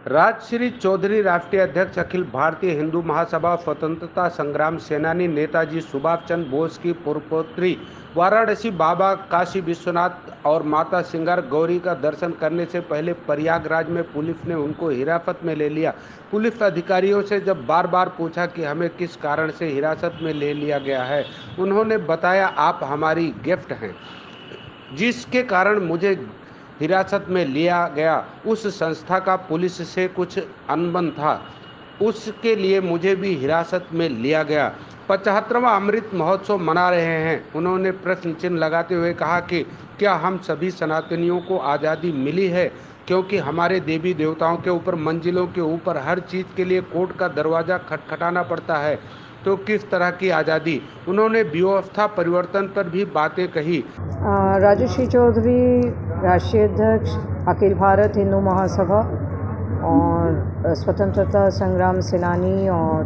राजश्री चौधरी राष्ट्रीय अध्यक्ष अखिल भारतीय हिंदू महासभा स्वतंत्रता संग्राम सेनानी नेताजी सुभाष चंद्र बोस की पूर्वपुत्री वाराणसी बाबा काशी विश्वनाथ और माता सिंगार गौरी का दर्शन करने से पहले प्रयागराज में पुलिस ने उनको हिरासत में ले लिया। पुलिस अधिकारियों से जब बार बार पूछा कि हमें किस कारण से हिरासत में ले लिया गया है, उन्होंने बताया आप हमारी गिफ्ट हैं, जिसके कारण मुझे हिरासत में लिया गया। उस संस्था का पुलिस से कुछ अनबन था, उसके लिए मुझे भी हिरासत में लिया गया। 75वां अमृत महोत्सव मना रहे हैं। उन्होंने प्रश्न चिन्ह लगाते हुए कहा कि क्या हम सभी सनातनियों को आज़ादी मिली है, क्योंकि हमारे देवी देवताओं के ऊपर, मंजिलों के ऊपर हर चीज़ के लिए कोर्ट का दरवाज़ा खटखटाना पड़ता है, तो किस तरह की आज़ादी। उन्होंने व्यवस्था परिवर्तन पर भी बातें कही। राजश्री चौधरी राष्ट्रीय अध्यक्ष अखिल भारत हिंदू महासभा और स्वतंत्रता संग्राम सेनानी और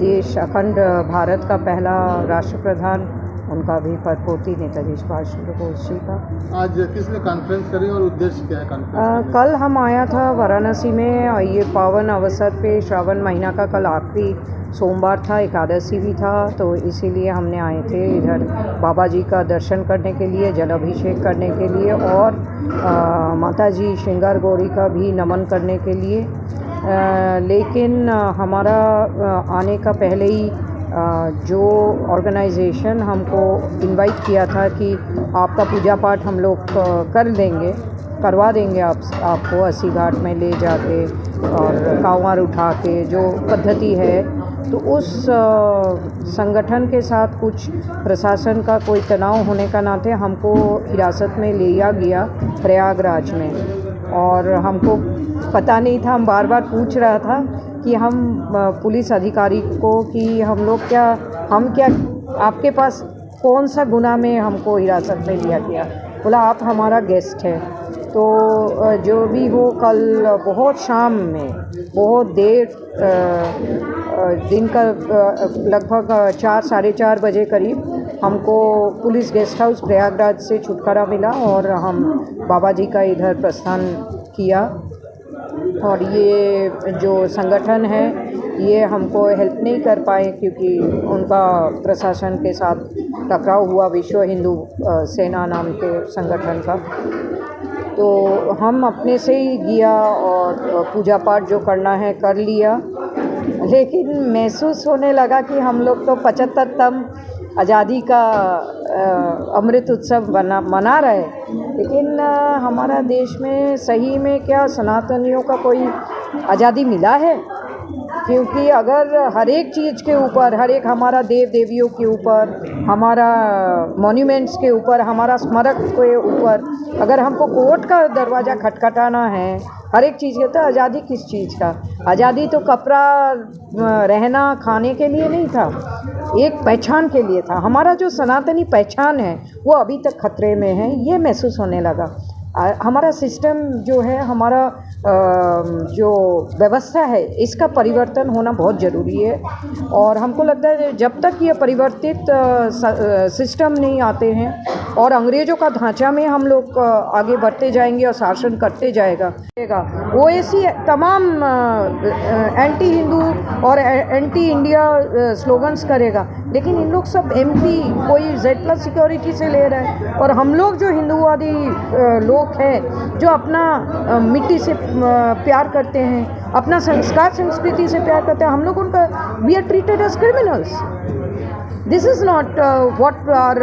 देश अखंड भारत का पहला राष्ट्रप्रधान, उनका भी परपोती नेताजी सुभाष चंद्र बोस जी का। आज किसने कॉन्फ्रेंस करी और उद्देश्य क्या है कॉन्फ्रेंस? कल हम आया था वाराणसी में, और ये पावन अवसर पे श्रावण महीना का कल आखिरी सोमवार था, एकादशी भी था, तो इसीलिए हमने आए थे इधर बाबा जी का दर्शन करने के लिए, जल अभिषेक करने के लिए और माता जी श्रृंगार गौरी का भी नमन करने के लिए। लेकिन हमारा आने का पहले ही जो ऑर्गेनाइजेशन हमको इनवाइट किया था कि आपका पूजा पाठ हम लोग करवा देंगे आपको अस्सी घाट में ले जाके और कांवर उठा के, जो पद्धति है, तो उस संगठन के साथ कुछ प्रशासन का कोई तनाव होने का नाते हमको हिरासत में लिया गया प्रयागराज में। और हमको पता नहीं था, हम बार बार पूछ रहा था कि हम पुलिस अधिकारी को कि हम क्या आपके पास कौन सा गुनाह में हमको हिरासत में लिया गया। बोला आप हमारा गेस्ट है। तो जो भी हो, कल बहुत शाम में, बहुत देर दिन का लगभग 4 साढ़े 4 बजे करीब हमको पुलिस गेस्ट हाउस प्रयागराज से छुटकारा मिला और हम बाबा जी का इधर प्रस्थान किया। और ये जो संगठन है ये हमको हेल्प नहीं कर पाए क्योंकि उनका प्रशासन के साथ टकराव हुआ, विश्व हिंदू सेना नाम के संगठन का। तो हम अपने से ही गया और पूजा पाठ जो करना है कर लिया, लेकिन महसूस होने लगा कि हम लोग तो 75तम आज़ादी का अमृत उत्सव मना रहे, लेकिन हमारा देश में सही में क्या सनातनियों का कोई आज़ादी मिला है? क्योंकि अगर हर एक चीज़ के ऊपर, हर एक हमारा देव देवियों के ऊपर, हमारा मॉन्यूमेंट्स के ऊपर, हमारा स्मारक के ऊपर अगर हमको कोर्ट का दरवाज़ा खटखटाना है हर एक चीज़ के, तो आज़ादी किस चीज़ का? आज़ादी तो कपड़ा रहना खाने के लिए नहीं था, एक पहचान के लिए था। हमारा जो सनातनी पहचान है वो अभी तक खतरे में है, ये महसूस होने लगा। हमारा सिस्टम जो है, हमारा जो व्यवस्था है, इसका परिवर्तन होना बहुत ज़रूरी है। और हमको लगता है जब तक ये परिवर्तित सिस्टम नहीं आते हैं और अंग्रेज़ों का ढांचा में हम लोग आगे बढ़ते जाएंगे और शासन करते जाएगा, वो ऐसी तमाम एंटी हिंदू और एंटी इंडिया स्लोगन्स करेगा, लेकिन इन लोग सब एमपी कोई Z+ सिक्योरिटी से ले रहा है। और हम लोग जो हिंदूवादी लोग हैं, जो अपना मिट्टी से प्यार करते हैं, अपना संस्कार संस्कृति से प्यार करते हैं, हम लोग उनका we are treated as criminals. This is not what our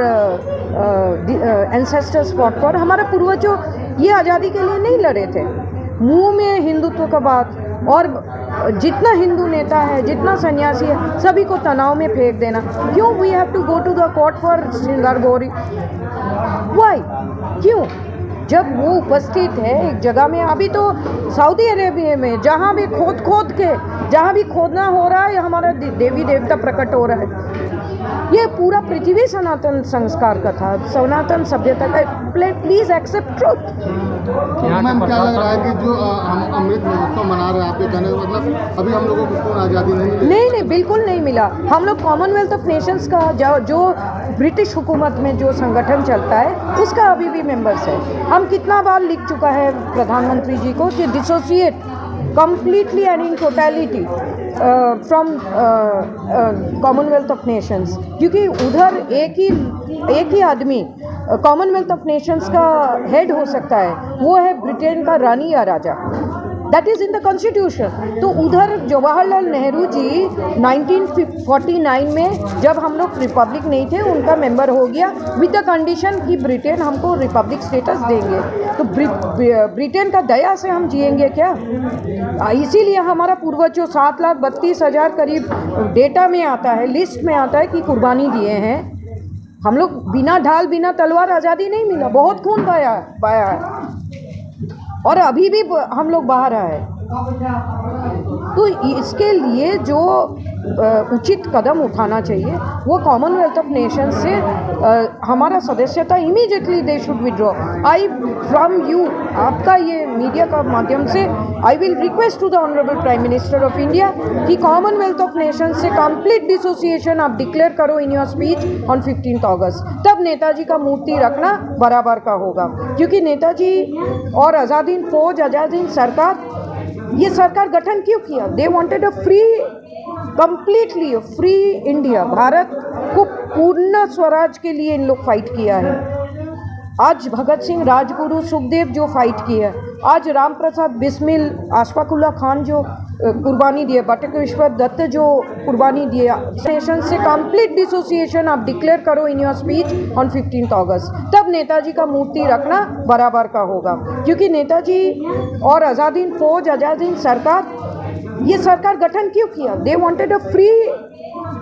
ancestors fought for. हमारे पूर्वजों ये आज़ादी के लिए नहीं लड़े थे। मुंह में हिंदुत्व का बात, और जितना हिंदू नेता है, जितना सन्यासी है, सभी को तनाव में फेंक देना। क्यों we have to go to the court for श्रृंगार गौरी? वाई? क्यों? जब वो उपस्थित है एक जगह में। अभी तो सऊदी अरेबिया में जहाँ भी खोद के जहाँ भी खोदना हो रहा है, हमारा देवी देवता प्रकट हो रहा है। ये पूरा पृथ्वी सनातन संस्कार का था, सनातन सभ्यता का। Please accept truth. मैम, क्या लग रहा है कि जो हम अमृत महोत्सव मना रहे हैं, आपके कहने का मतलब अभी हम लोगों को पूर्ण आज़ादी नहीं मिली? नहीं, बिल्कुल नहीं मिला। हम लोग कॉमनवेल्थ ऑफ नेशंस का जो ब्रिटिश हुकूमत में जो संगठन चलता है उसका अभी भी मेंबर्स है। हम कितना बार लिख चुका है प्रधानमंत्री जी को कि dissociate completely and in totality from commonwealth of nations, क्योंकि उधर एक ही आदमी कॉमनवेल्थ ऑफ नेशंस का हेड हो सकता है, वो है ब्रिटेन का रानी या राजा। That is in the constitution. तो उधर जवाहरलाल नेहरू जी 1949 में जब हम लोग रिपब्लिक नहीं थे, उनका मेंबर हो गया विद द कंडीशन कि ब्रिटेन हमको रिपब्लिक स्टेटस देंगे। तो ब्रिटेन का दया से हम जिएंगे क्या? इसीलिए हमारा पूर्वजों 7,32,000 करीब डेटा में आता है, लिस्ट में आता है कि कुर्बानी दिए हैं। हम लोग बिना ढाल बिना तलवार आज़ादी नहीं मिला, बहुत खून पाया है और अभी भी हम लोग बाहर आए। तो इसके लिए जो उचित कदम उठाना चाहिए वो कॉमनवेल्थ ऑफ नेशन से हमारा सदस्यता immediately they should withdraw. I from you, आपका ये मीडिया का माध्यम से I will request to the honourable Prime Minister of India कि कॉमनवेल्थ ऑफ नेशन से कंप्लीट डिसोसिएशन आप डिक्लेयर करो इन योर स्पीच ऑन 15 अगस्त। तब नेताजी का मूर्ति रखना बराबर का होगा, क्योंकि नेताजी और आज़ाद हिंद फौज, आज़ाद हिंद सरकार, ये सरकार गठन क्यों किया? They wanted a free, completely free India. Bharat को पूर्ण स्वराज के लिए इन लोग फाइट किया है। आज भगत सिंह, राजगुरु, सुखदेव जो फाइट किया, आज राम प्रसाद बिस्मिल, अशफाकुल्ला खान जो कुर्बानी दिए, बटुकेश्वर दत्त जो कुर्बानी दिए, नेशन से कंप्लीट डिसोसिएशन आप डिक्लेयर करो इन योर स्पीच ऑन 15 अगस्त। तब नेताजी का मूर्ति रखना बराबर का होगा, क्योंकि नेताजी और आज़ाद हिंद फौज, आज़ाद हिंद सरकार, ये सरकार गठन क्यों किया? They wanted a free,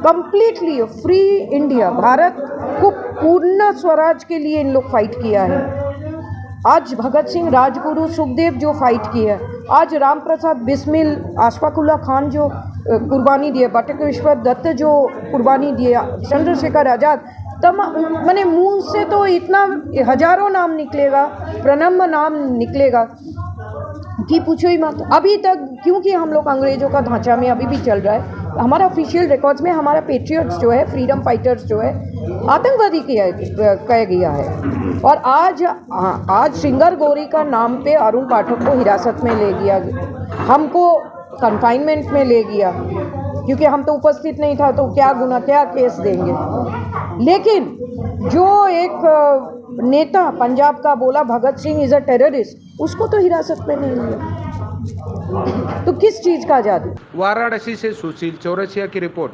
completely free India. Bharat को पूर्ण स्वराज के लिए इन लोग फाइट किया है। आज भगत सिंह, राजगुरु, सुखदेव जो फाइट किया, आज राम प्रसाद बिस्मिल, अशफाकुल्ला खान जो कुर्बानी दिए, बटुकेश्वर दत्त जो कुर्बानी दिए, चंद्रशेखर आज़ाद, मैंने मुंह से तो इतना हजारों नाम निकलेगा, प्रणम्य नाम निकलेगा कि पूछो ही मत। अभी तक क्योंकि हम लोग अंग्रेज़ों का ढांचा में अभी भी चल रहा है, हमारा ऑफिशियल रिकॉर्ड्स में हमारा पेट्रियट्स जो है, फ्रीडम फाइटर्स जो है, आतंकवादी कह गया है। और आज श्रृंगार गौरी का नाम पे अरुण पाठक को हिरासत में ले गया, हमको कन्फाइनमेंट में ले गया, क्योंकि हम तो उपस्थित नहीं था, तो क्या गुना, क्या केस देंगे। लेकिन जो एक नेता पंजाब का बोला Bhagat Singh is a terrorist, उसको तो हिरासत में नहीं लिया, तो किस चीज़ का आज़ादी? वाराणसी से सुशील चौरसिया की रिपोर्ट।